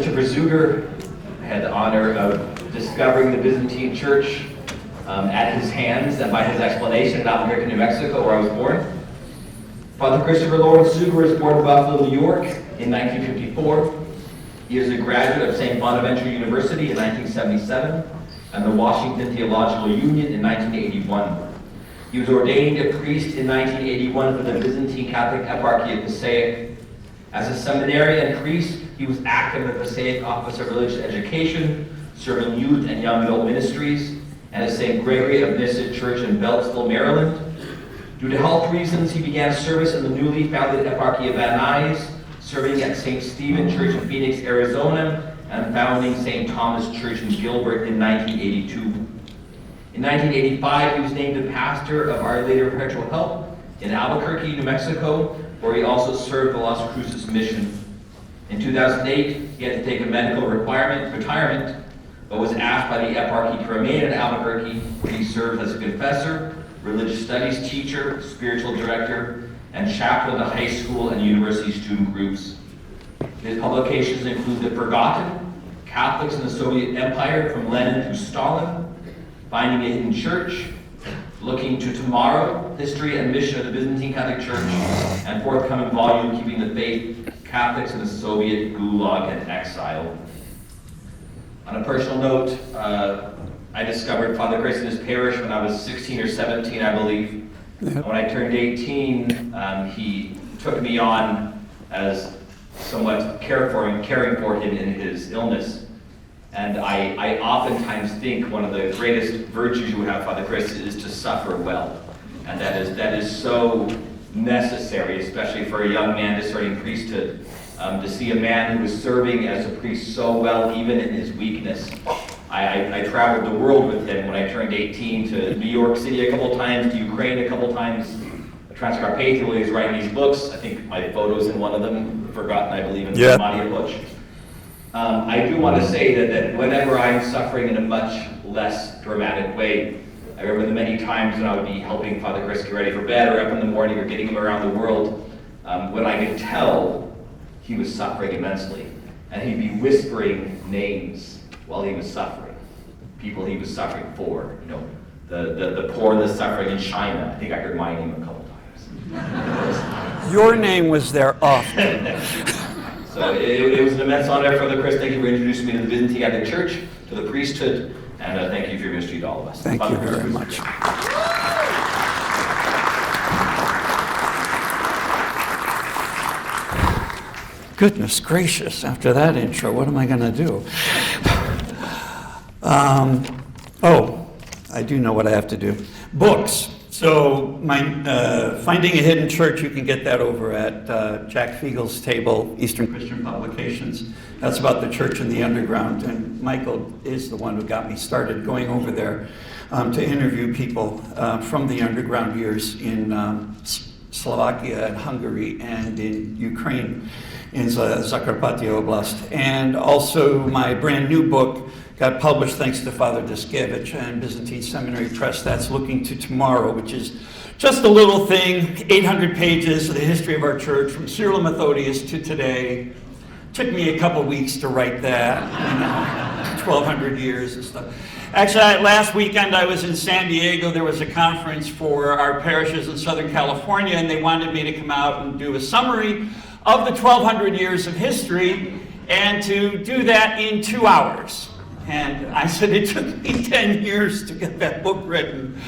Christopher Zugger. I had the honor of discovering the Byzantine church at his hands and by his explanation in Albuquerque, New Mexico, where I was born. Father Christopher Lawrence Zugger was born in Buffalo, New York in 1954. He is a graduate of St. Bonaventure University in 1977 and the Washington Theological Union in 1981. He was ordained a priest in 1981 for the Byzantine Catholic Eparchy of Passaic. As a seminarian priest, he was active in the Passaic Office of Religious Education, serving youth and young adult ministries, and at St. Gregory of Nyssa Church in Beltsville, Maryland. Due to health reasons, he began service in the newly founded Eparchy of Van Nuys, serving at St. Stephen Church in Phoenix, Arizona, and founding St. Thomas Church in Gilbert in 1982. In 1985, he was named the pastor of Our Lady of Perpetual Help in Albuquerque, New Mexico, where he also served the Las Cruces mission. In 2008, he had to take a medical retirement, but was asked by the Eparchy to remain in Albuquerque, where he served as a confessor, religious studies teacher, spiritual director, and chaplain to high school and university student groups. His publications include The Forgotten, Catholics in the Soviet Empire from Lenin to Stalin, Finding a Hidden Church, Looking to Tomorrow, History and Mission of the Byzantine Catholic Church, and forthcoming volume, Keeping the Faith, Catholics in the Soviet Gulag and Exile. On a personal note, I discovered Father Chris in his parish when I was 16 or 17, I believe. Yep. When I turned 18, he took me on as somewhat caring for him in his illness. And I oftentimes think one of the greatest virtues you have, Father Chris, is to suffer well. And that is so necessary, especially for a young man discerning priesthood, to see a man who is serving as a priest so well, even in his weakness. I traveled the world with him when I turned 18 to New York City a couple times, to Ukraine a couple times, Transcarpathia, where he was writing these books. I think my photo's in one of them, Forgotten, I believe, in the Madia Butch. I do want to say that whenever I'm suffering in a much less dramatic way, I remember the many times when I would be helping Father Chris get ready for bed or up in the morning or getting him around the world, when I could tell he was suffering immensely. And he'd be whispering names while he was suffering, people he was suffering for, the poor, the suffering in China. I think I heard my name a couple times. Your name was there often. So it was an immense honor, Father Chris. Thank you for introducing me to the Byzantine Catholic Church, to the priesthood, and thank you for your ministry to all of us. Thank you very much. Goodness gracious, after that intro, what am I going to do? I do know what I have to do. Books. So my Finding a Hidden Church, you can get that over at Jack Fiegel's table, Eastern Christian Publications. That's about the church in the underground, and Michael is the one who got me started going over there to interview people from the underground years in Slovakia and Hungary and in Ukraine, in Zakarpattia Oblast. And also my brand new book got published thanks to Father Diskevich and Byzantine Seminary Press. That's Looking to Tomorrow, which is just a little thing, 800 pages of the history of our church from Cyril and Methodius to today. Took me a couple weeks to write that, 1,200 years and stuff. Actually, last weekend I was in San Diego. There was a conference for our parishes in Southern California, and they wanted me to come out and do a summary of the 1,200 years of history, and to do that in 2 hours. And I said, it took me 10 years to get that book written.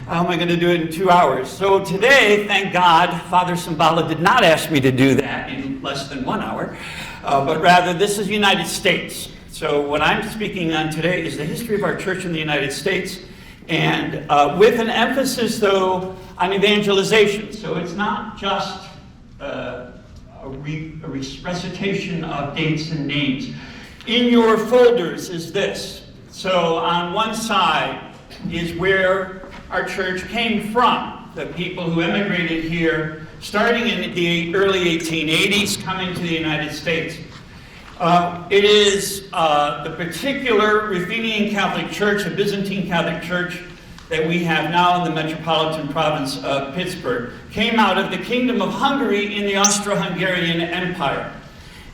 How am I going to do it in 2 hours? So today, thank God, Father Simbala did not ask me to do that in less than 1 hour, but rather this is the United States. So what I'm speaking on today is the history of our church in the United States, and with an emphasis, though, on evangelization. So it's not just a recitation of dates and names. In your folders is this. So on one side is where our church came from, the people who immigrated here, starting in the early 1880s, coming to the United States. It is the particular Ruthenian Catholic Church, a Byzantine Catholic Church, that we have now in the Metropolitan province of Pittsburgh, came out of the Kingdom of Hungary in the Austro-Hungarian Empire.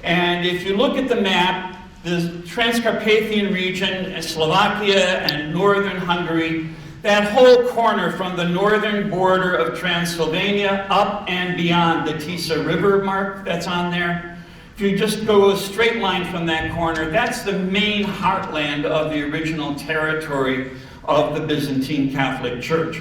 And if you look at the map, the Transcarpathian region, Slovakia and northern Hungary, that whole corner from the northern border of Transylvania up and beyond the Tisa River mark that's on there. If you just go a straight line from that corner, that's the main heartland of the original territory of the Byzantine Catholic Church,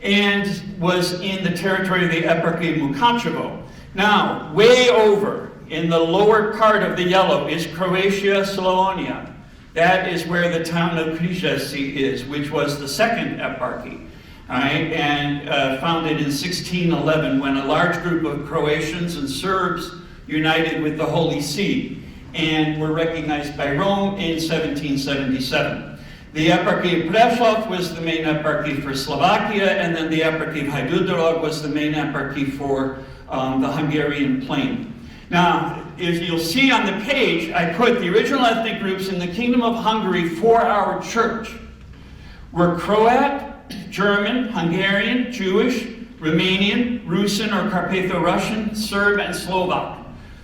and was in the territory of the Eparchy of Mukachevo. Now, way over in the lower part of the yellow is Croatia, Slavonia. That is where the town of Križevci is, which was the second eparchy, right? And founded in 1611 when a large group of Croatians and Serbs united with the Holy See and were recognized by Rome in 1777. The eparchy of Prešov was the main eparchy for Slovakia, and then the eparchy of Hajdúdorog was the main eparchy for the Hungarian plain. Now, if you'll see on the page, I put the original ethnic groups in the Kingdom of Hungary for our church were Croat, German, Hungarian, Jewish, Romanian, Rusin or Carpatho-Russian, Serb, and Slovak.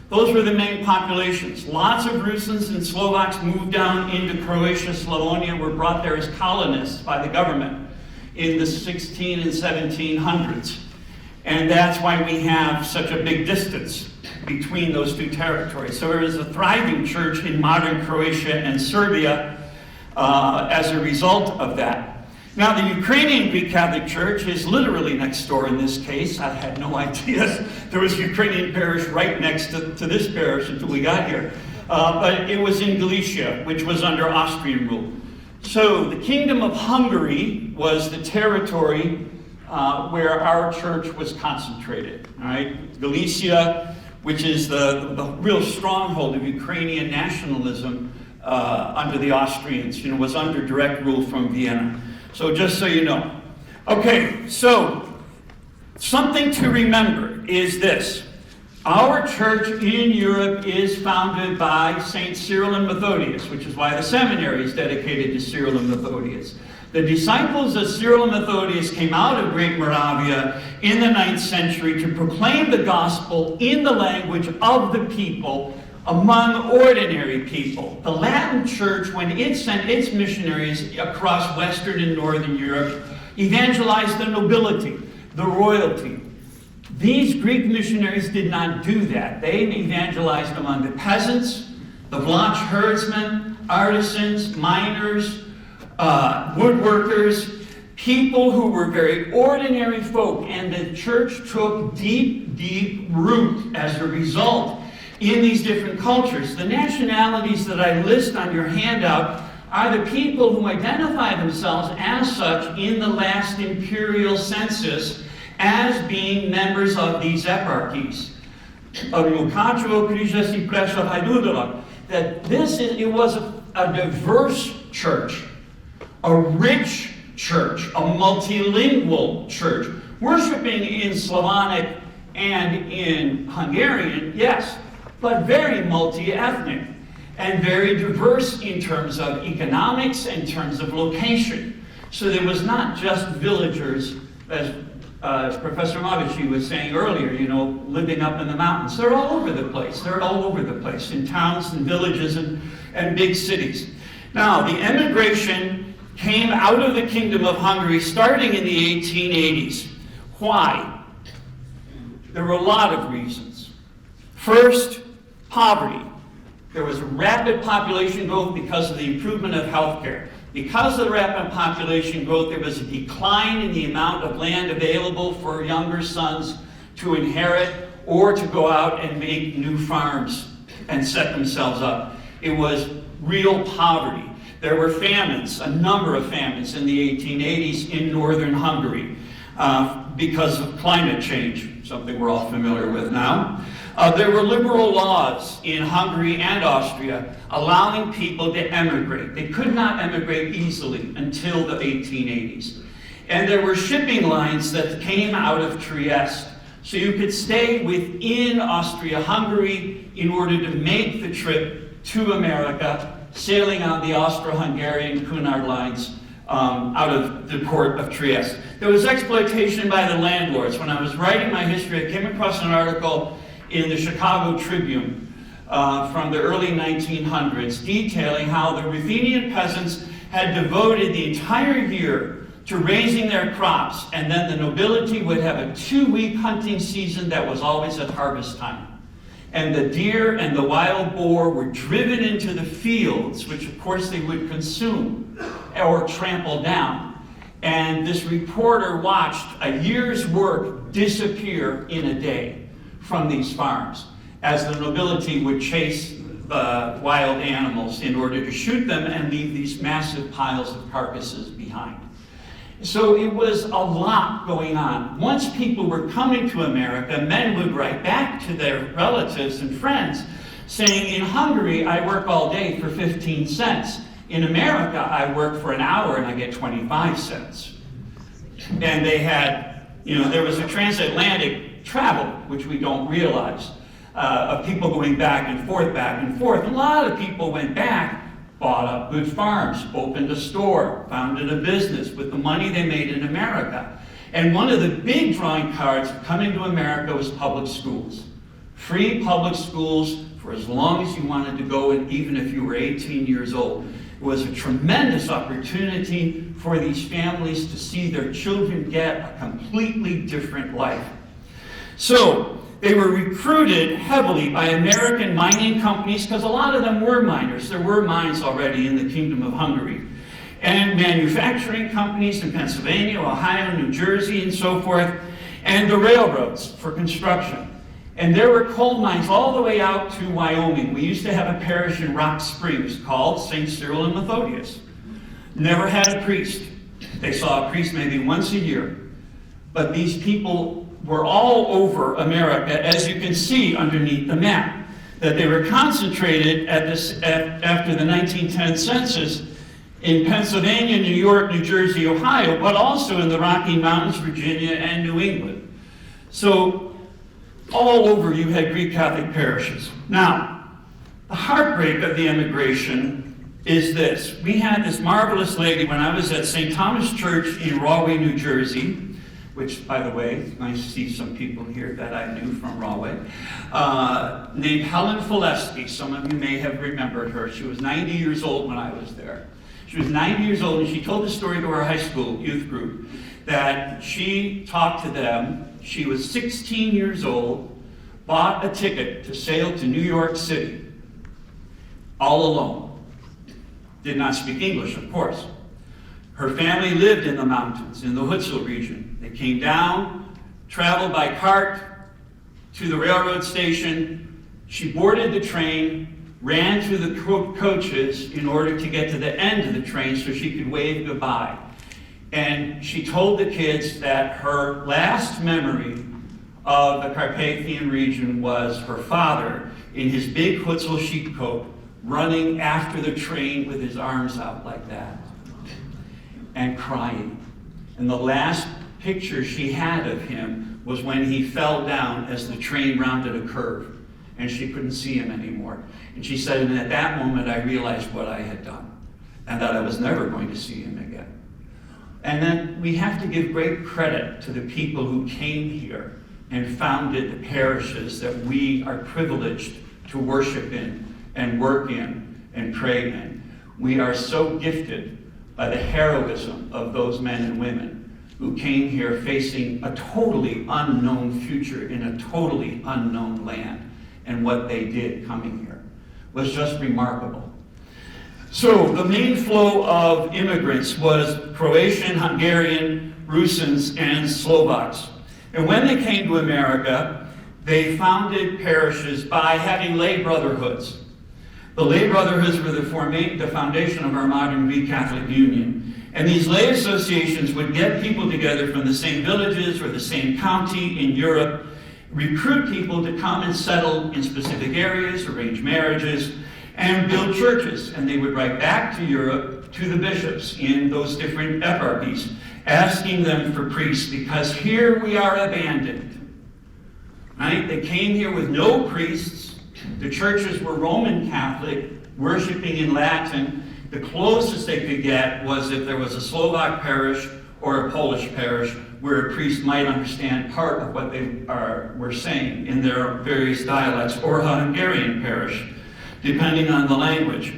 Those were the main populations. Lots of Rusins and Slovaks moved down into Croatia, Slavonia, were brought there as colonists by the government in the 16 and 1700s. And that's why we have such a big distance between those two territories. So there is a thriving church in modern Croatia and Serbia as a result of that. Now, the Ukrainian Greek Catholic Church is literally next door in this case. I had no idea there was a Ukrainian parish right next to this parish until we got here. But it was in Galicia, which was under Austrian rule. So the Kingdom of Hungary was the territory where our church was concentrated. All right? Galicia, which is the real stronghold of Ukrainian nationalism under the Austrians, was under direct rule from Vienna. So just so you know. Okay, so something to remember is this. Our church in Europe is founded by St. Cyril and Methodius, which is why the seminary is dedicated to Cyril and Methodius. The disciples of Cyril and Methodius came out of Great Moravia in the 9th century to proclaim the gospel in the language of the people among ordinary people. The Latin Church, when it sent its missionaries across Western and Northern Europe, evangelized the nobility, the royalty. These Greek missionaries did not do that. They evangelized among the peasants, the Vlach herdsmen, artisans, miners, woodworkers, people who were very ordinary folk, and the church took deep, deep root as a result in these different cultures. The nationalities that I list on your handout are the people who identify themselves as such in the last imperial census as being members of these eparchies. Of Mukachevo, Križevci, Prešov, Hajdúdorog. That it was a diverse church, a rich church, a multilingual church, worshiping in Slavonic and in Hungarian, yes, but very multi-ethnic and very diverse in terms of economics, in terms of location. So there was not just villagers, as Professor Mavici was saying earlier, living up in the mountains. They're all over the place. They're all over the place, in towns and villages and big cities. Now, the emigration came out of the Kingdom of Hungary starting in the 1880s. Why? There were a lot of reasons. First, poverty. There was rapid population growth because of the improvement of healthcare. Because of the rapid population growth, there was a decline in the amount of land available for younger sons to inherit or to go out and make new farms and set themselves up. It was real poverty. There were famines, a number of famines in the 1880s in northern Hungary because of climate change, something we're all familiar with now. There were liberal laws in Hungary and Austria allowing people to emigrate. They could not emigrate easily until the 1880s. And there were shipping lines that came out of Trieste. So you could stay within Austria-Hungary in order to make the trip to America, sailing on the Austro-Hungarian Cunard lines out of the port of Trieste. There was exploitation by the landlords. When I was writing my history, I came across an article in the Chicago Tribune from the early 1900s, detailing how the Ruthenian peasants had devoted the entire year to raising their crops, and then the nobility would have a 2-week hunting season that was always at harvest time. And the deer and the wild boar were driven into the fields, which of course they would consume or trample down. And this reporter watched a year's work disappear in a day from these farms, as the nobility would chase wild animals in order to shoot them and leave these massive piles of carcasses behind. So it was a lot going on. Once people were coming to America, men would write back to their relatives and friends saying, in Hungary, I work all day for 15 cents. In America, I work for an hour and I get 25 cents. And they had, there was a transatlantic travel, which we don't realize, of people going back and forth, back and forth. A lot of people went back, bought up good farms, opened a store, founded a business with the money they made in America. And one of the big drawing cards of coming to America was public schools. Free public schools for as long as you wanted to go, and even if you were 18 years old. It was a tremendous opportunity for these families to see their children get a completely different life. So they were recruited heavily by American mining companies, because a lot of them were miners. There were mines already in the Kingdom of Hungary. And manufacturing companies in Pennsylvania, Ohio, New Jersey, and so forth, and the railroads for construction. And there were coal mines all the way out to Wyoming. We used to have a parish in Rock Springs called St. Cyril and Methodius. Never had a priest. They saw a priest maybe once a year. But these people were all over America, as you can see underneath the map, that they were concentrated after the 1910 census in Pennsylvania, New York, New Jersey, Ohio, but also in the Rocky Mountains, Virginia, and New England. So all over you had Greek Catholic parishes. Now, the heartbreak of the emigration is this. We had this marvelous lady when I was at St. Thomas Church in Rahway, New Jersey, which, by the way, it's nice to see some people here that I knew from Rahway, named Helen Filesky. Some of you may have remembered her. She was 90 years old when I was there. She was 90 years old, and she told the story to our high school youth group that she talked to them. She was 16 years old, bought a ticket to sail to New York City, all alone. Did not speak English, of course. Her family lived in the mountains, in the Hoodsville region. They came down, traveled by cart to the railroad station. She boarded the train, ran through the coaches in order to get to the end of the train so she could wave goodbye. And she told the kids that her last memory of the Carpathian region was her father in his big Hoodsville sheepcoat running after the train with his arms out like that and crying. And the last picture she had of him was when he fell down as the train rounded a curve and she couldn't see him anymore. And she said, and at that moment I realized what I had done and that I was never going to see him again. And then we have to give great credit to the people who came here and founded the parishes that we are privileged to worship in and work in and pray in. We are so gifted by the heroism of those men and women who came here facing a totally unknown future in a totally unknown land. And what they did coming here was just remarkable. So the main flow of immigrants was Croatian, Hungarian, Rusyns, and Slovaks. And when they came to America, they founded parishes by having lay brotherhoods. The lay brotherhoods were the foundation of our modern Greek Catholic Union. And these lay associations would get people together from the same villages or the same county in Europe, recruit people to come and settle in specific areas, arrange marriages, and build churches. And they would write back to Europe, to the bishops in those different eparchies, asking them for priests, because here we are abandoned. Right? They came here with no priests. The churches were Roman Catholic, worshiping in Latin. The closest they could get was if there was a Slovak parish or a Polish parish where a priest might understand part of what they were saying in their various dialects, or a Hungarian parish, depending on the language.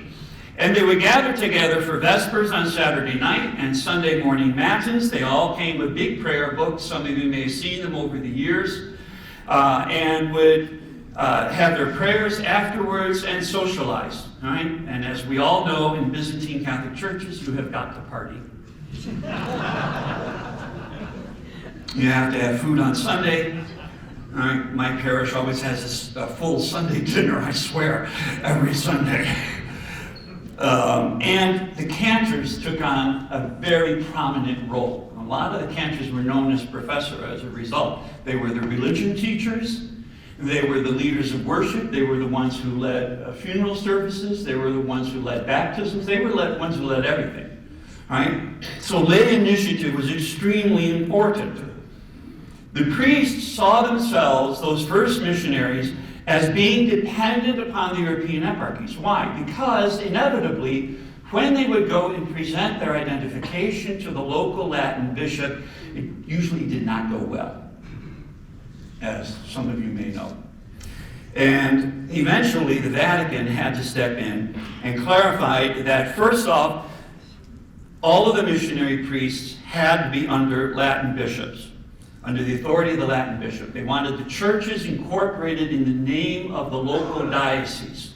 And they would gather together for Vespers on Saturday night and Sunday morning matins. They all came with big prayer books. Some of you may have seen them over the years, and would have their prayers afterwards and socialize. All right? And as we all know, in Byzantine Catholic churches, you have got to party. You have to have food on Sunday. All right? My parish always has a full Sunday dinner, I swear, every Sunday. And the cantors took on a very prominent role. A lot of the cantors were known as professor as a result. They were the religion teachers. They were the leaders of worship. They were the ones who led funeral services. They were the ones who led baptisms. They were the ones who led everything. Right? So lay initiative was extremely important. The priests saw themselves, those first missionaries, as being dependent upon the European eparchies. Why? Because inevitably, when they would go and present their identification to the local Latin bishop, it usually did not go well, as some of you may know. And eventually, the Vatican had to step in and clarify that, first off, all of the missionary priests had to be under Latin bishops, under the authority of the Latin bishop. They wanted the churches incorporated in the name of the local diocese.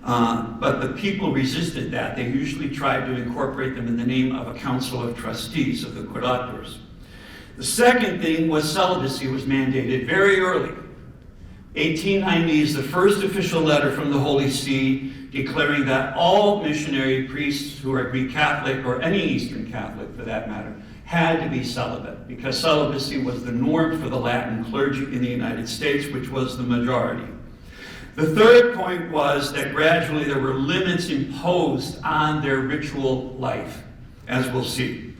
But the people resisted that. They usually tried to incorporate them in the name of a council of trustees, of the curators. The second thing was celibacy was mandated very early. 1890 is the first official letter from the Holy See declaring that all missionary priests who are Greek Catholic, or any Eastern Catholic for that matter, had to be celibate, because celibacy was the norm for the Latin clergy in the United States, which was the majority. The third point was that gradually there were limits imposed on their ritual life, as we'll see.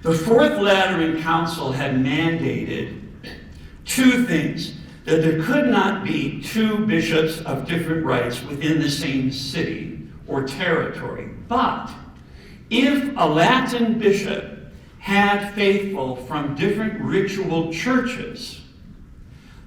The Fourth Lateran Council had mandated two things: that there could not be two bishops of different rites within the same city or territory. But if a Latin bishop had faithful from different ritual churches,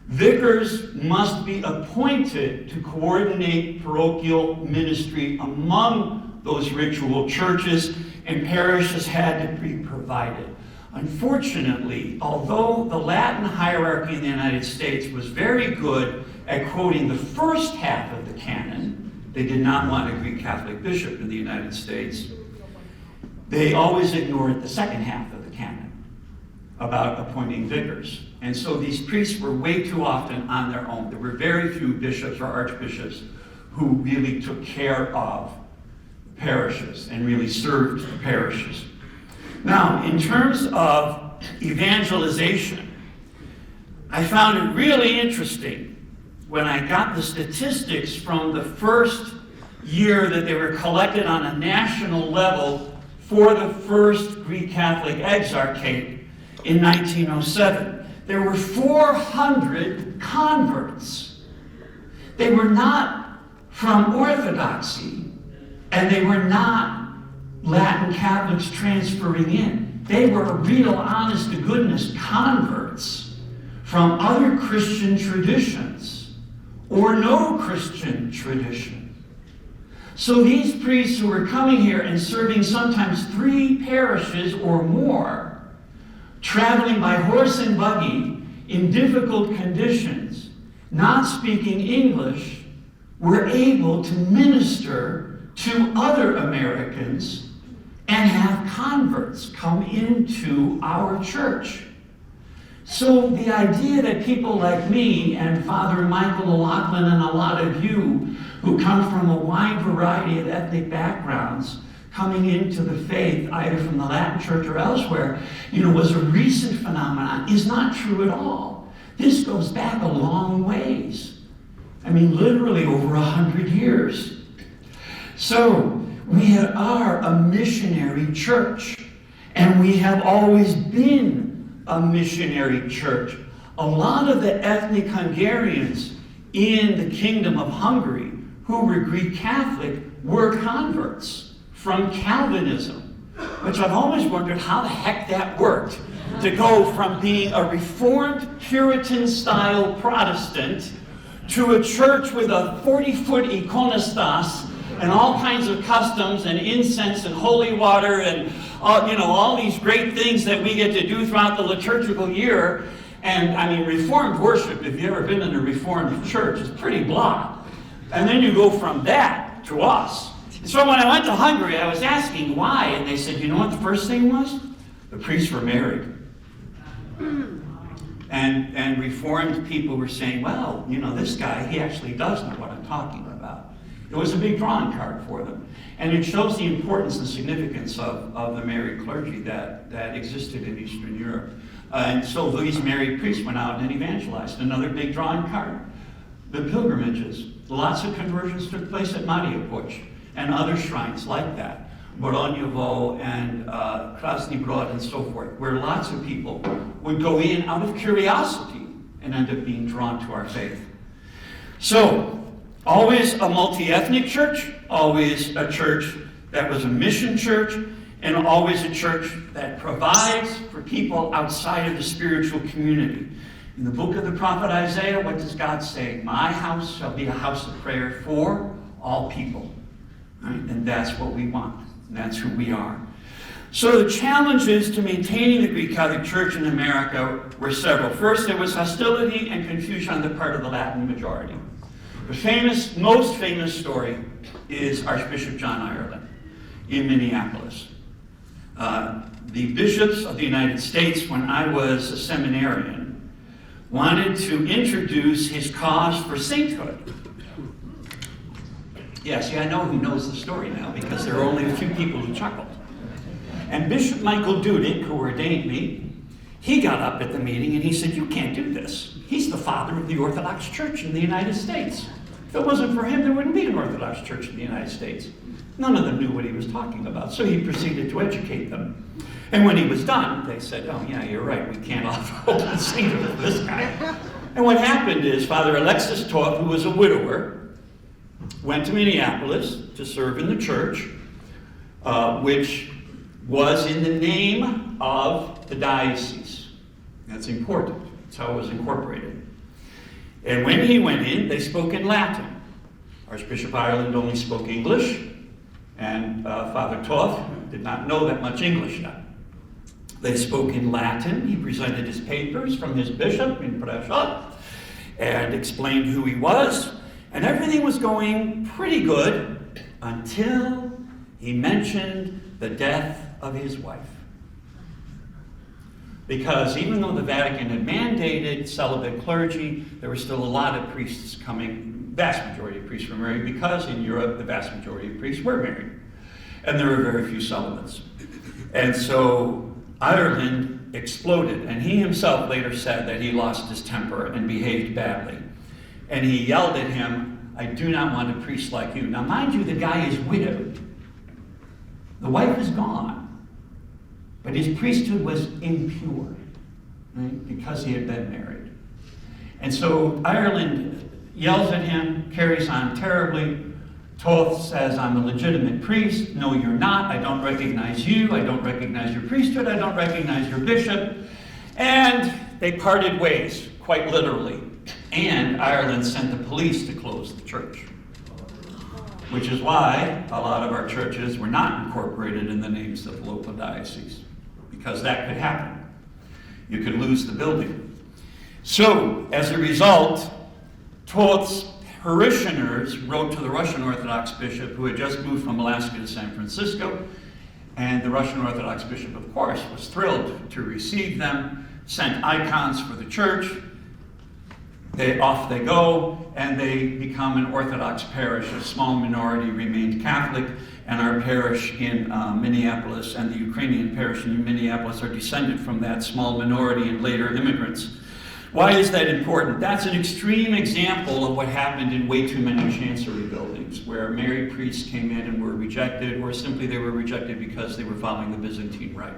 vicars must be appointed to coordinate parochial ministry among those ritual churches, and parishes had to be provided. Unfortunately, although the Latin hierarchy in the United States was very good at quoting the first half of the canon, they did not want a Greek Catholic bishop in the United States, they always ignored the second half of the canon about appointing vicars. And so these priests were way too often on their own. There were very few bishops or archbishops who really took care of parishes and really served the parishes. Now, in terms of evangelization, I found it really interesting when I got the statistics from the first year that they were collected on a national level for the first Greek Catholic exarchate in 1907. There were 400 converts. They were not from Orthodoxy, and they were not Latin Catholics transferring in. They were real, honest-to-goodness converts from other Christian traditions or no Christian tradition. So these priests who were coming here and serving sometimes 3 parishes or more, traveling by horse and buggy in difficult conditions, not speaking English, were able to minister to other Americans and have converts come into our church. So the idea that people like me and Father Michael O'Loughlin and a lot of you who come from a wide variety of ethnic backgrounds coming into the faith, either from the Latin Church or elsewhere, was a recent phenomenon, is not true at all. This goes back a long ways. I mean, literally over 100 years. So we are a missionary church, and we have always been a missionary church. A lot of the ethnic Hungarians in the Kingdom of Hungary who were Greek Catholic were converts from Calvinism. which I've always wondered how the heck that worked, to go from being a Reformed Puritan-style Protestant to a church with a 40-foot iconostas and all kinds of customs and incense and holy water and all these great things that we get to do throughout the liturgical year. And I mean, Reformed worship, if you've ever been in a Reformed church, is pretty blah. And then you go from that to us. So when I went to Hungary, I was asking why, and they said, you know what the first thing was? The priests were married. And Reformed people were saying, well, this guy, he actually does know what I'm talking about. It was a big drawing card for them. And it shows the importance and significance of the married clergy that existed in Eastern Europe. And so these married priests went out and evangelized. Another big drawing card. The pilgrimages. Lots of conversions took place at Mariupol and other shrines like that. Boronjevo and Krasny Brod and so forth, where lots of people would go in out of curiosity and end up being drawn to our faith. So, always a multi-ethnic church, always a church that was a mission church, and always a church that provides for people outside of the spiritual community. In the book of the prophet Isaiah, what does God say? My house shall be a house of prayer for all people. Right? And that's what we want. And that's who we are. So the challenges to maintaining the Greek Catholic Church in America were several. First, there was hostility and confusion on the part of the Latin majority. The most famous story is Archbishop John Ireland in Minneapolis. The bishops of the United States, when I was a seminarian, wanted to introduce his cause for sainthood. Yeah, see, I know who knows the story now because there are only a few people who chuckled. And Bishop Michael Dudek, who ordained me, he got up at the meeting and he said, you can't do this. He's the father of the Orthodox Church in the United States. If it wasn't for him, there wouldn't be an Orthodox Church in the United States. None of them knew what he was talking about, so he proceeded to educate them. And when he was done, they said, oh yeah, you're right, we can't hold the sainthood of this guy. And what happened is Father Alexis Toth, who was a widower, went to Minneapolis to serve in the church, which was in the name of the diocese. That's important. That's how it was incorporated. And when he went in, they spoke in Latin. Archbishop Ireland only spoke English, and Father Toth did not know that much English yet. They spoke in Latin. He presented his papers from his bishop in Prešov and explained who he was. And everything was going pretty good until he mentioned the death of his wife. Because even though the Vatican had mandated celibate clergy, there were still a lot of priests coming. Vast majority of priests were married because in Europe the vast majority of priests were married. And there were very few celibates. And so Ireland exploded, and he himself later said that he lost his temper and behaved badly. And he yelled at him, I do not want a priest like you. Now mind you, the guy is widowed. The wife is gone. But his priesthood was impure, right? Because he had been married. And so Ireland yells at him, carries on terribly. Toth says, I'm a legitimate priest. No, you're not. I don't recognize you. I don't recognize your priesthood. I don't recognize your bishop. And they parted ways, quite literally. And Ireland sent the police to close the church. Which is why a lot of our churches were not incorporated in the names of the local diocese. Because that could happen. You could lose the building. So, as a result, Toth's parishioners wrote to the Russian Orthodox bishop who had just moved from Alaska to San Francisco, and the Russian Orthodox bishop, of course, was thrilled to receive them, sent icons for the church. Off they go, and they become an Orthodox parish. A small minority remained Catholic, and our parish in Minneapolis and the Ukrainian parish in Minneapolis are descended from that small minority and later immigrants. Why is that important? That's an extreme example of what happened in way too many chancery buildings, where married priests came in and were rejected, or simply they were rejected because they were following the Byzantine rite.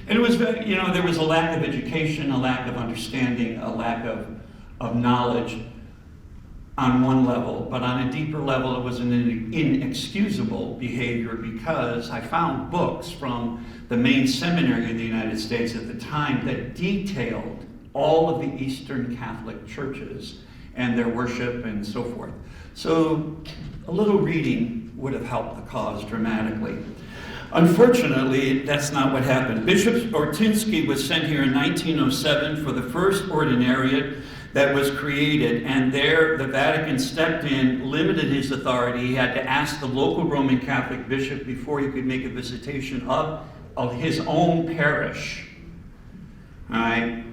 And it was, there was a lack of education, a lack of understanding, a lack of knowledge. on one level, but on a deeper level, it was an inexcusable behavior, because I found books from the main seminary in the United States at the time that detailed all of the Eastern Catholic churches and their worship and so forth. So a little reading would have helped the cause dramatically. Unfortunately, that's not what happened. Bishop Ortinsky was sent here in 1907 for the first ordinariate that was created, and there the Vatican stepped in, limited his authority. He had to ask the local Roman Catholic bishop before he could make a visitation of his own parish. All right?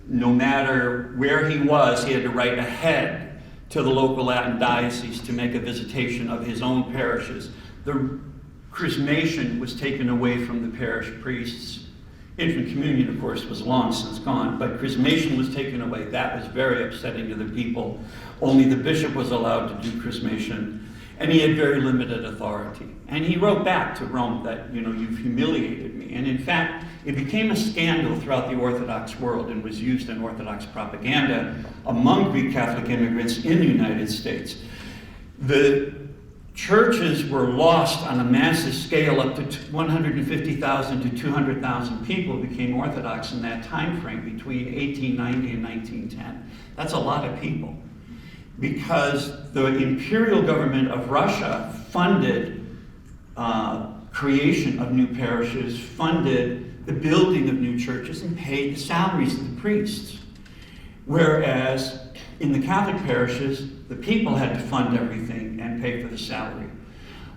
No matter where he was, he had to write ahead to the local Latin diocese to make a visitation of his own parishes. The chrismation was taken away from the parish priests. Infant communion, of course, was long since gone, but chrismation was taken away. That was very upsetting to the people. Only the bishop was allowed to do chrismation, and he had very limited authority. And he wrote back to Rome that, you've humiliated me. And in fact, it became a scandal throughout the Orthodox world and was used in Orthodox propaganda among Greek Catholic immigrants in the United States. The churches were lost on a massive scale. Up to 150,000 to 200,000 people became Orthodox in that time frame between 1890 and 1910. That's a lot of people, because the imperial government of Russia funded creation of new parishes, funded the building of new churches, and paid the salaries of the priests. Whereas in the Catholic parishes, the people had to fund everything and pay for the salary.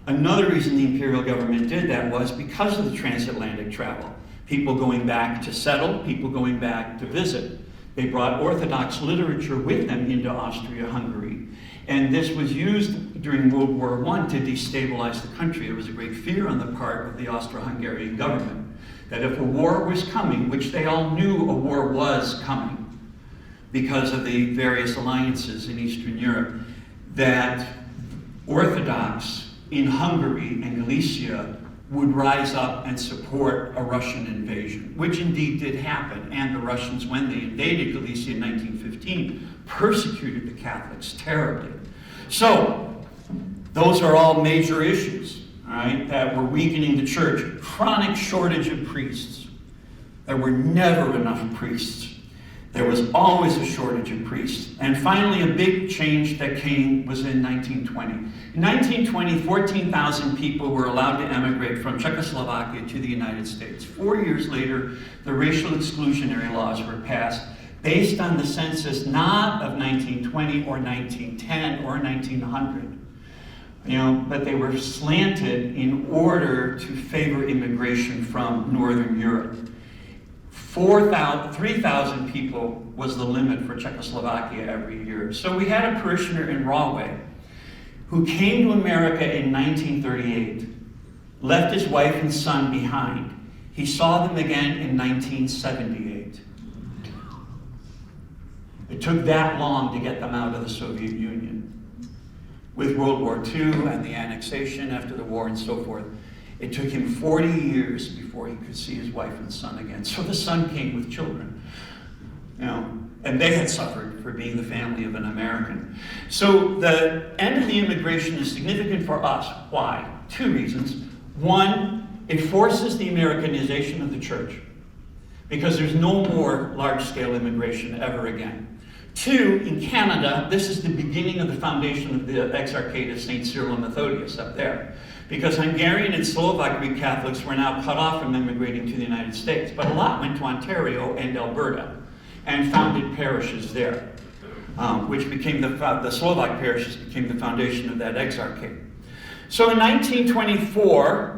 Another reason the imperial government did that was because of the transatlantic travel. People going back to settle, people going back to visit. They brought Orthodox literature with them into Austria-Hungary. And this was used during World War I to destabilize the country. There was a great fear on the part of the Austro-Hungarian government that if a war was coming, which they all knew a war was coming because of the various alliances in Eastern Europe, that Orthodox in Hungary and Galicia would rise up and support a Russian invasion, which indeed did happen. And the Russians, when they invaded Galicia in 1915, persecuted the Catholics terribly. So, those are all major issues, all right, that were weakening the church. Chronic shortage of priests. There were never enough priests. There was always a shortage of priests. And finally, a big change that came was in 1920. In 1920, 14,000 people were allowed to emigrate from Czechoslovakia to the United States. 4 years later, the racial exclusionary laws were passed based on the census not of 1920 or 1910 or 1900. But they were slanted in order to favor immigration from Northern Europe. 3,000 people was the limit for Czechoslovakia every year. So we had a parishioner in Rahway who came to America in 1938, left his wife and son behind. He saw them again in 1978. It took that long to get them out of the Soviet Union. With World War II and the annexation after the war and so forth, it took him 40 years before he could see his wife and son again. So the son came with children, and they had suffered for being the family of an American. So the end of the immigration is significant for us. Why? 2 reasons. One, it forces the Americanization of the church, because there's no more large-scale immigration ever again. 2, in Canada, this is the beginning of the foundation of the Exarchate of St. Cyril and Methodius up there. Because Hungarian and Slovak Greek Catholics were now cut off from immigrating to the United States. But a lot went to Ontario and Alberta and founded parishes there, which became the Slovak parishes became the foundation of that exarchate. So in 1924,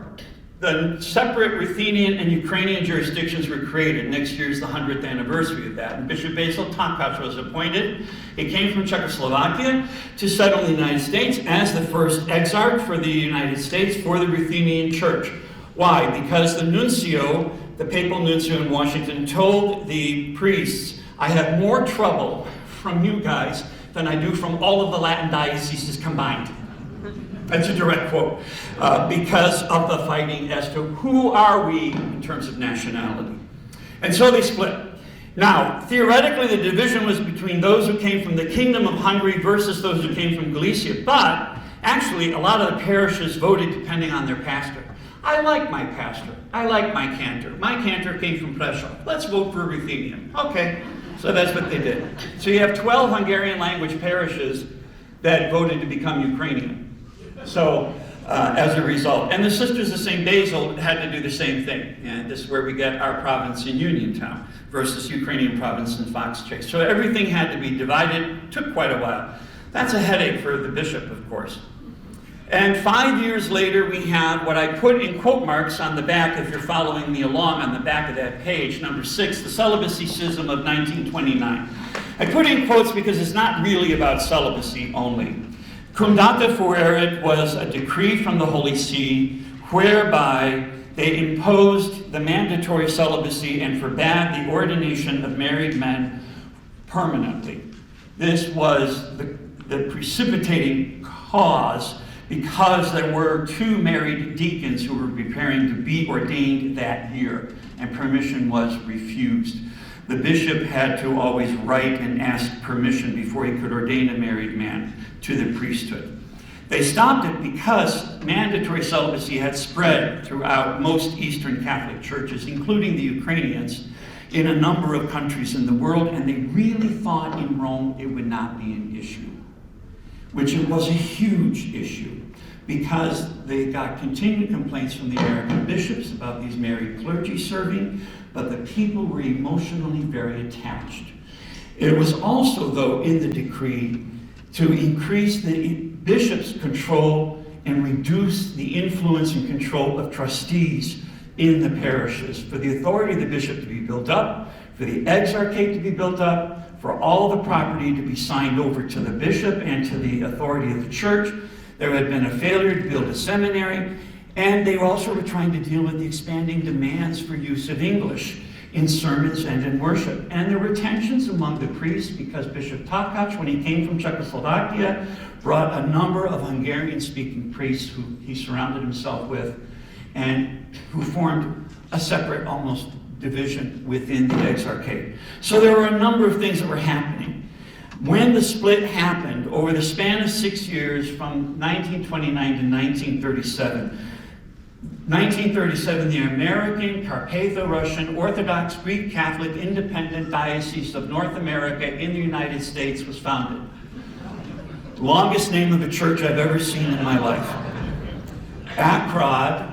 the separate Ruthenian and Ukrainian jurisdictions were created. Next year is the 100th anniversary of that. And Bishop Basil Takacs was appointed. He came from Czechoslovakia to settle the United States as the first exarch for the United States for the Ruthenian Church. Why? Because the nuncio, the papal nuncio in Washington, told the priests, I have more trouble from you guys than I do from all of the Latin dioceses combined. That's a direct quote. Because of the fighting as to who are we in terms of nationality. And so they split. Now, theoretically, the division was between those who came from the Kingdom of Hungary versus those who came from Galicia. But actually, a lot of the parishes voted depending on their pastor. I like my pastor. I like my cantor. My cantor came from Prešov. Let's vote for Ruthenian. Okay, so that's what they did. So you have 12 Hungarian language parishes that voted to become Ukrainian. So as a result, and the Sisters of St. Basil had to do the same thing. And this is where we get our province in Uniontown versus Ukrainian province in Fox Chase. So everything had to be divided. Took quite a while. That's a headache for the bishop, of course. And 5 years later, we have what I put in quote marks on the back, if you're following me along on the back of that page, number 6, the Celibacy Schism of 1929. I put in quotes because it's not really about celibacy only. Cum data fuerit was a decree from the Holy See whereby they imposed the mandatory celibacy and forbade the ordination of married men permanently. This was the precipitating cause because there were 2 married deacons who were preparing to be ordained that year, and permission was refused. The bishop had to always write and ask permission before he could ordain a married man to the priesthood. They stopped it because mandatory celibacy had spread throughout most Eastern Catholic churches, including the Ukrainians, in a number of countries in the world, and they really thought in Rome it would not be an issue, which it was a huge issue, because they got continued complaints from the American bishops about these married clergy serving, but the people were emotionally very attached. It was also, though, in the decree to increase the bishop's control and reduce the influence and control of trustees in the parishes, for the authority of the bishop to be built up, for the exarchate to be built up, for all the property to be signed over to the bishop and to the authority of the church. There had been a failure to build a seminary, and they also were trying to deal with the expanding demands for use of English in sermons and in worship. And there were tensions among the priests because Bishop Takacs, when he came from Czechoslovakia, brought a number of Hungarian-speaking priests who he surrounded himself with and who formed a separate, almost, division within the exarchate. So there were a number of things that were happening. When the split happened, over the span of 6 years, from 1929 to 1937, the American, Carpatho-Russian, Orthodox, Greek Catholic, Independent Diocese of North America in the United States was founded. Longest name of a church I've ever seen in my life. At Crod,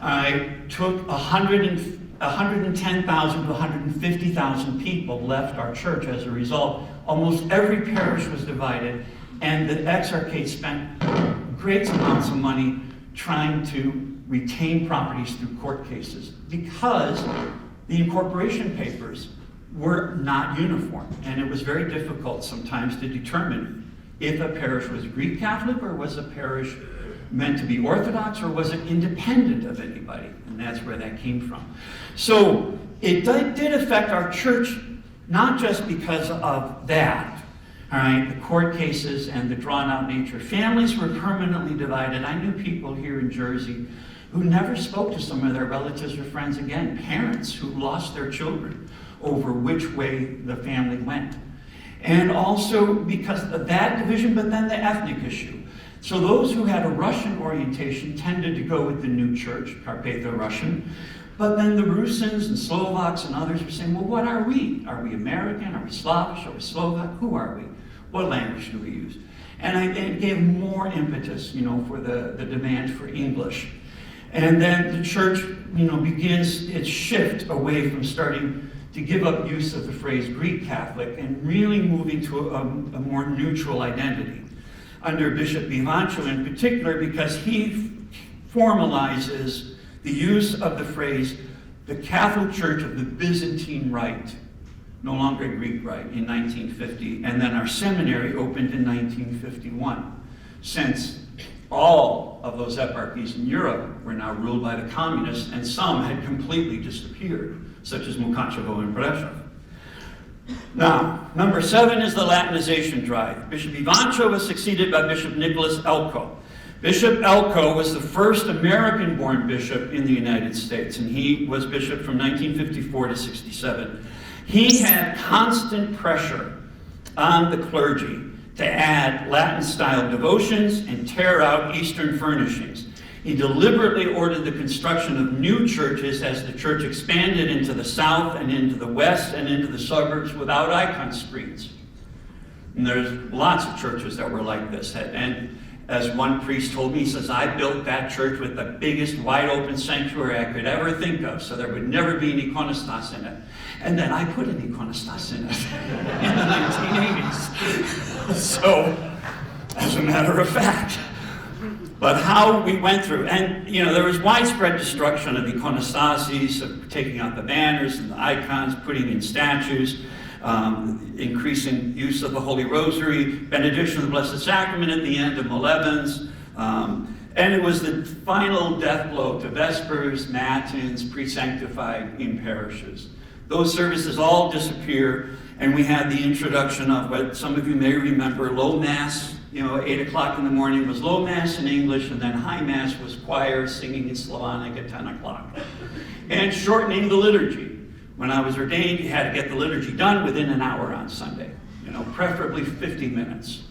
I took 110,000 to 150,000 people left our church as a result. Almost every parish was divided, and the exarchate spent great amounts of money trying to retain properties through court cases because the incorporation papers were not uniform, and it was very difficult sometimes to determine if a parish was Greek Catholic or was a parish meant to be Orthodox or was it independent of anybody, and that's where that came from. So it did affect our church, not just because of that, all right, the court cases and the drawn-out nature. Families were permanently divided. I knew people here in Jersey who never spoke to some of their relatives or friends again, parents who lost their children over which way the family went. And also because of that division, but then the ethnic issue. So those who had a Russian orientation tended to go with the new church, Carpatho-Russian, but then the Rusyns and Slovaks and others were saying, well, what are we? Are we American? Are we Slavish? Are we Slovak? Who are we? What language do we use? And it gave more impetus, for the demand for English. And then the church, begins its shift away from starting to give up use of the phrase Greek Catholic and really moving to a more neutral identity under Bishop Byzantine in particular, because he formalizes the use of the phrase the Catholic Church of the Byzantine Rite, no longer a Greek Rite, in 1950, and then our seminary opened in 1951. Since all of those eparchies in Europe were now ruled by the communists, and some had completely disappeared, such as Mukachevo and Prešov. Now, number 7 is the Latinization drive. Bishop Ivancho was succeeded by Bishop Nicholas Elko. Bishop Elko was the first American-born bishop in the United States, and he was bishop from 1954 to 67. He had constant pressure on the clergy to add Latin-style devotions and tear out Eastern furnishings. He deliberately ordered the construction of new churches as the church expanded into the south and into the west and into the suburbs without icon screens. And there's lots of churches that were like this. And as one priest told me, he says, I built that church with the biggest wide open sanctuary I could ever think of, so there would never be an iconostas in it. And then I put an iconostas in it in the 1980s. So, as a matter of fact. But how we went through, and there was widespread destruction of iconostases, of taking out the banners and the icons, putting in statues, increasing use of the Holy Rosary, benediction of the Blessed Sacrament at the end of Molevins, and it was the final death blow to Vespers, Matins, pre-sanctified in parishes. Those services all disappear, and we had the introduction of what some of you may remember, Low Mass. 8 o'clock in the morning was Low Mass in English, and then High Mass was choir singing in Slavonic at 10 o'clock. And shortening the liturgy. When I was ordained, you had to get the liturgy done within an hour on Sunday. Preferably 50 minutes.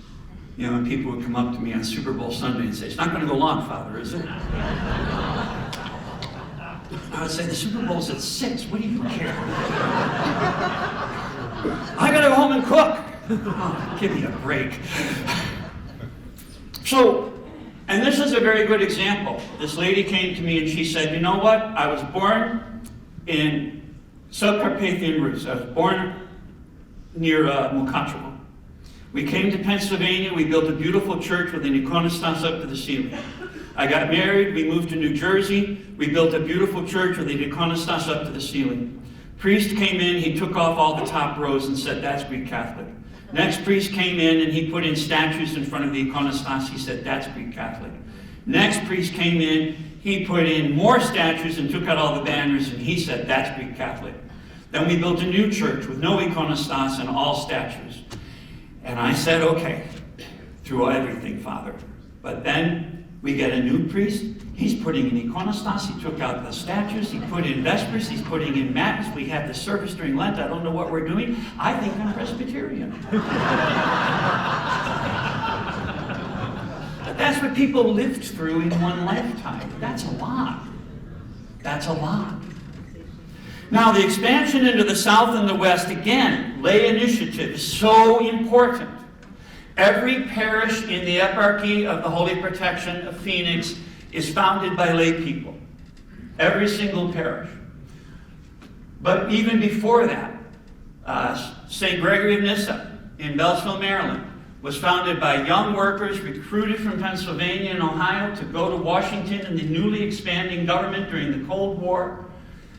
And people would come up to me on Super Bowl Sunday and say, it's not going to go long, Father, is it? I would say, the Super Bowl's at 6. What do you care? I got to go home and cook. Oh, give me a break. So, and this is a very good example. This lady came to me and she said, you know what? I was born in Subcarpathian roots. I was born near Mukachevo. We came to Pennsylvania. We built a beautiful church with an iconostas up to the ceiling. I got married. We moved to New Jersey. We built a beautiful church with an iconostas up to the ceiling. Priest came in. He took off all the top rows and said, that's Greek Catholic. Next priest came in and he put in statues in front of the iconostas. He said, that's Greek Catholic. Next priest came in, he put in more statues and took out all the banners, and he said, that's Greek Catholic. Then we built a new church with no iconostas and all statues. And I said, okay, through everything, Father. But then we get a new priest. He's putting in iconostas. He took out the statues. He put in Vespers. He's putting in Matins. We have the service during Lent. I don't know what we're doing. I think I'm Presbyterian. But that's what people lived through in one lifetime. That's a lot. That's a lot. Now, the expansion into the south and the west, again, lay initiative is so important. Every parish in the eparchy of the Holy Protection of Phoenix is founded by lay people. Every single parish. But even before that, St. Gregory of Nyssa in Beltsville, Maryland, was founded by young workers recruited from Pennsylvania and Ohio to go to Washington in the newly expanding government during the Cold War.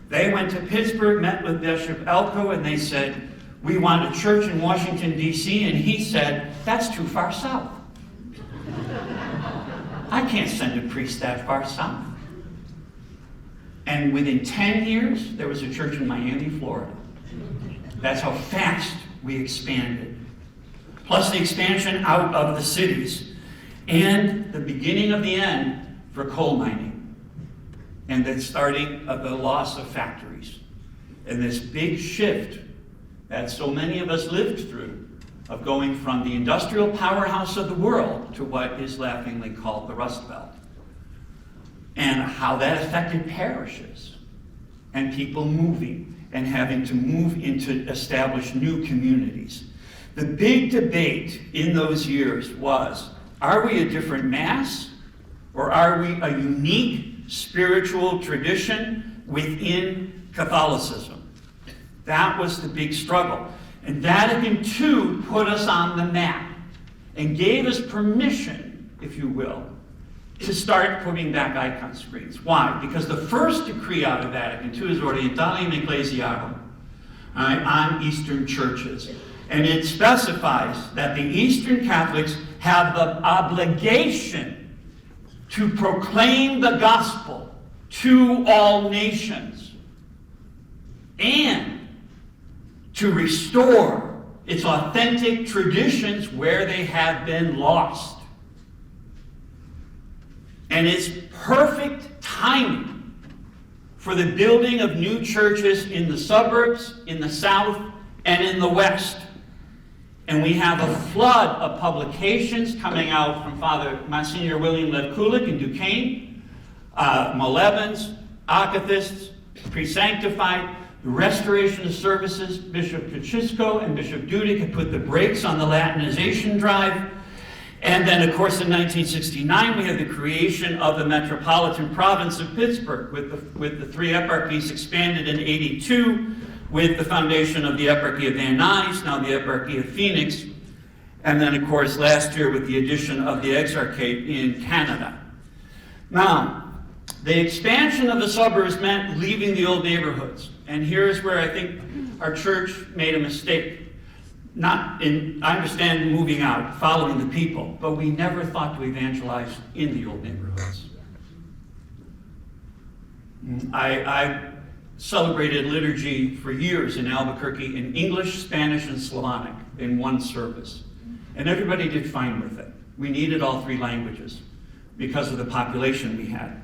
They went to Pittsburgh, met with Bishop Elko, and they said, we want a church in Washington, D.C., and he said, that's too far south. I can't send a priest that far south. And within 10 years, there was a church in Miami, Florida. That's how fast we expanded. Plus the expansion out of the cities and the beginning of the end for coal mining. And the starting of the loss of factories. And this big shift that so many of us lived through of going from the industrial powerhouse of the world to what is laughingly called the Rust Belt. And how that affected parishes and people moving and having to move into establish new communities. The big debate in those years was, are we a different mass or are we a unique spiritual tradition within Catholicism? That was the big struggle. And Vatican II put us on the map and gave us permission, if you will, to start putting back icon screens. Why? Because the first decree out of Vatican II is Orientalium Ecclesiarum, on Eastern churches. And it specifies that the Eastern Catholics have the obligation to proclaim the gospel to all nations and to restore its authentic traditions where they have been lost. And it's perfect timing for the building of new churches in the suburbs, in the south, and in the west. And we have a flood of publications coming out from Father Monsignor William Levkulik in Duquesne, Molevans, Akathists, Pre-Sanctified, the restoration of services. Bishop Kaczynsko and Bishop Dudek had put the brakes on the Latinization drive. And then, of course, in 1969, we had the creation of the Metropolitan Province of Pittsburgh, with the 3 eparchies expanded in 82, with the foundation of the Eparchy of Van Nuys, now the Eparchy of Phoenix, and then, of course, last year with the addition of the Exarchate in Canada. Now, the expansion of the suburbs meant leaving the old neighborhoods, and here's where I think our church made a mistake. I understand moving out, following the people, but we never thought to evangelize in the old neighborhoods. I celebrated liturgy for years in Albuquerque in English, Spanish, and Slavonic in one service. And everybody did fine with it. We needed all 3 languages because of the population we had.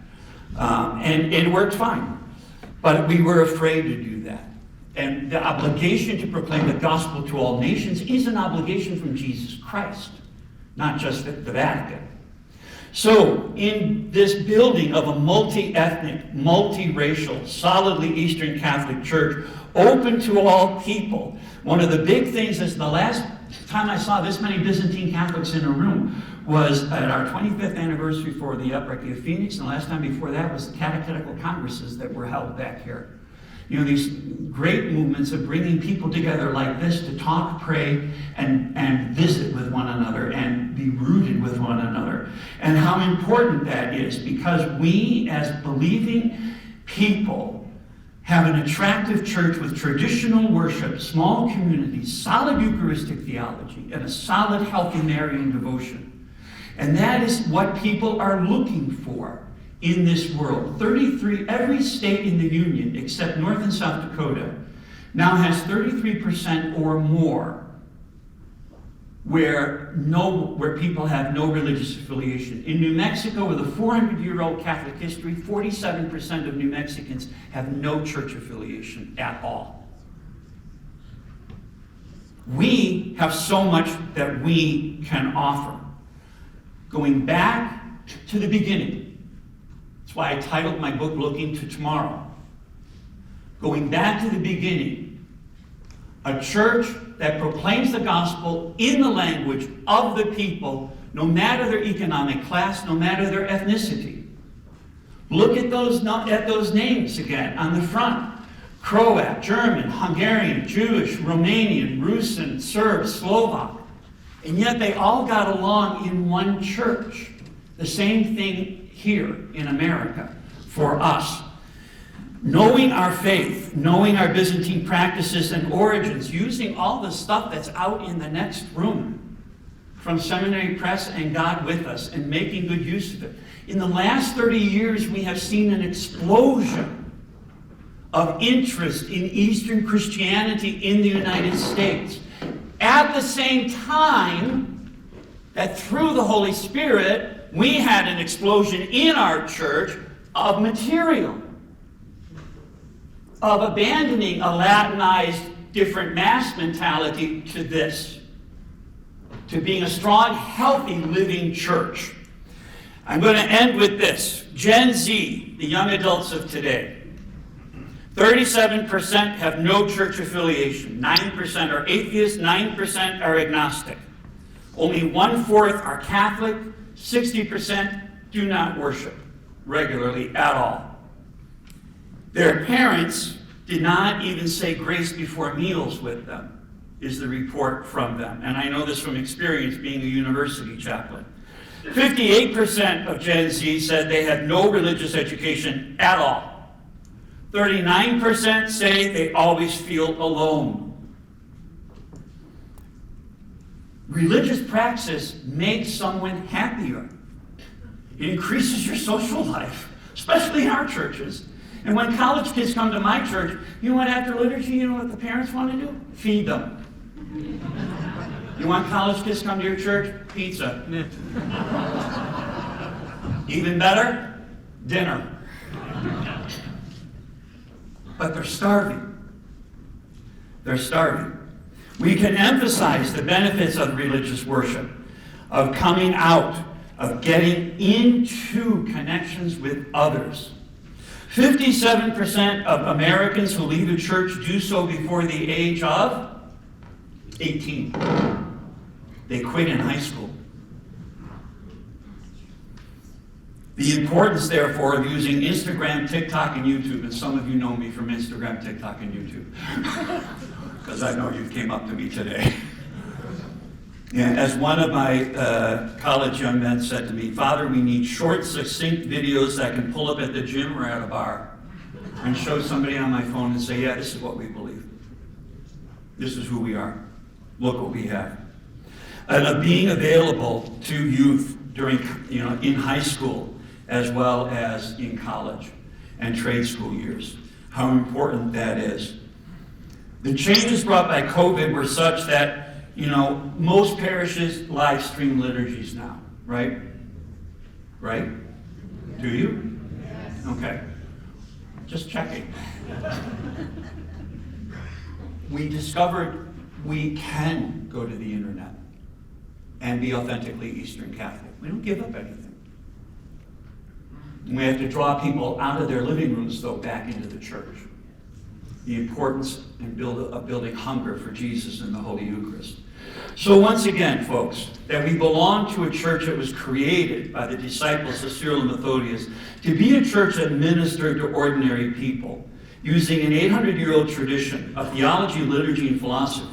And it worked fine. But we were afraid to do that. And the obligation to proclaim the gospel to all nations is an obligation from Jesus Christ, not just the Vatican. So, in this building of a multi-ethnic, multiracial, solidly Eastern Catholic Church, open to all people, one of the big things is the last time I saw this many Byzantine Catholics in a room was at our 25th anniversary for the Eparchy of Phoenix, and the last time before that was the catechetical congresses that were held back here. You know, these great movements of bringing people together like this to talk, pray, and visit with one another and be rooted with one another. And how important that is, because we as believing people have an attractive church with traditional worship, small communities, solid Eucharistic theology, and a solid, healthy Marian devotion. And that is what people are looking for in this world. Every state in the Union, except North and South Dakota, now has 33% or more where people have no religious affiliation. In New Mexico, with a 400-year-old Catholic history, 47% of New Mexicans have no church affiliation at all. We have so much that we can offer. Going back to the beginning, that's why I titled my book, Looking to Tomorrow. Going back to the beginning, a church that proclaims the gospel in the language of the people, no matter their economic class, no matter their ethnicity. Look at those names again on the front. Croat, German, Hungarian, Jewish, Romanian, Russian, Serb, Slovak. And yet they all got along in one church. The same thing here in America for us. Knowing our faith, knowing our Byzantine practices and origins, using all the stuff that's out in the next room from Seminary Press and God With Us, and making good use of it. In the last 30 years, we have seen an explosion of interest in Eastern Christianity in the United States. At the same time that through the Holy Spirit, we had an explosion in our church of material, of abandoning a Latinized, different mass mentality to this, to being a strong, healthy, living church. I'm going to end with this. Gen Z, the young adults of today, 37% have no church affiliation. 9% are atheists, 9% are agnostic. Only 1/4 are Catholic, 60% do not worship regularly at all. Their parents did not even say grace before meals with them, is the report from them. And I know this from experience being a university chaplain. 58% of Gen Z said they had no religious education at all. 39% say they always feel alone. Religious praxis makes someone happier. It increases your social life, especially in our churches. And when college kids come to my church, you know what, after liturgy, you know what the parents want to do? Feed them. You want college kids to come to your church? Pizza. Even better, dinner. but they're starving. They're starving. We can emphasize the benefits of religious worship, of coming out, of getting into connections with others. 57% of Americans who leave a church do so before the age of 18. They quit in high school. The importance, therefore, of using Instagram, TikTok, and YouTube, and some of you know me from Instagram, TikTok, and YouTube, because I know you came up to me today. Yeah, as one of my college young men said to me, Father, we need short, succinct videos that I can pull up at the gym or at a bar and show somebody on my phone and say, yeah, this is what we believe. This is who we are. Look what we have. And of being available to youth during, in high school as well as in college and trade school years. How important that is. The changes brought by COVID were such that most parishes live stream liturgies now, right? Right? Do you? Yes. Okay. Just checking. We discovered we can go to the internet and be authentically Eastern Catholic. We don't give up anything. We have to draw people out of their living rooms, though, back into the church. The importance of building hunger for Jesus in the Holy Eucharist. So once again, folks, that we belong to a church that was created by the disciples of Cyril and Methodius to be a church that ministered to ordinary people, using an 800-year-old tradition of theology, liturgy, and philosophy,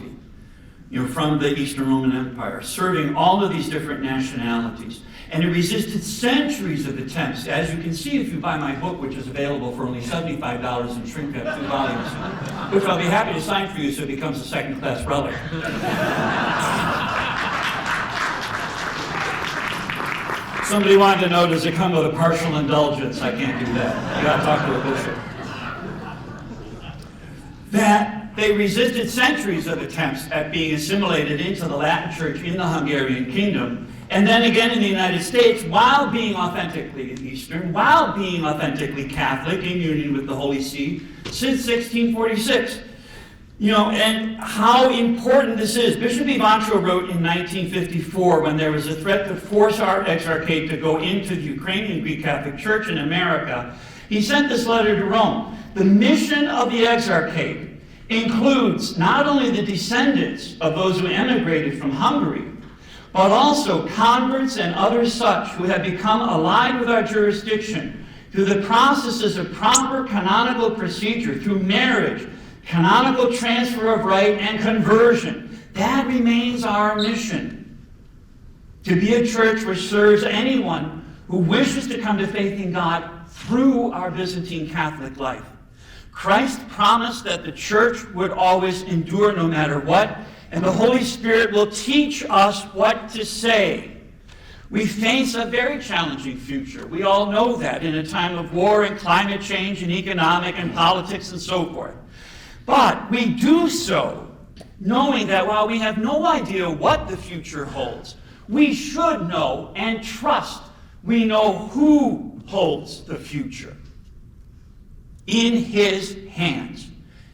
from the Eastern Roman Empire, serving all of these different nationalities. And it resisted centuries of attempts. As you can see if you buy my book, which is available for only $75 in shrink wrap, 2 volumes, which I'll be happy to sign for you so it becomes a second-class relic. Somebody wanted to know, does it come with a partial indulgence? I can't do that. You gotta talk to a bishop. That they resisted centuries of attempts at being assimilated into the Latin Church in the Hungarian kingdom, and then again in the United States, while being authentically Eastern, while being authentically Catholic in union with the Holy See since 1646. And how important this is. Bishop Ivancho wrote in 1954, when there was a threat to force our exarchate to go into the Ukrainian Greek Catholic Church in America, he sent this letter to Rome. The mission of the exarchate includes not only the descendants of those who emigrated from Hungary, but also converts and others such who have become allied with our jurisdiction through the processes of proper canonical procedure, through marriage, canonical transfer of right, and conversion. That remains our mission. To be a church which serves anyone who wishes to come to faith in God through our Byzantine Catholic life. Christ promised that the church would always endure no matter what, and the Holy Spirit will teach us what to say. We face a very challenging future. We all know that, in a time of war and climate change and economic and politics and so forth. But we do so knowing that while we have no idea what the future holds, we should know and trust we know who holds the future in His hands.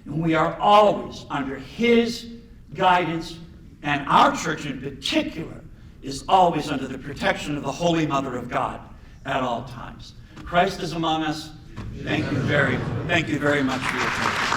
And we are always under His guidance, and our church in particular is always under the protection of the Holy Mother of God at all times. Christ is among us. Thank you very much for your attention.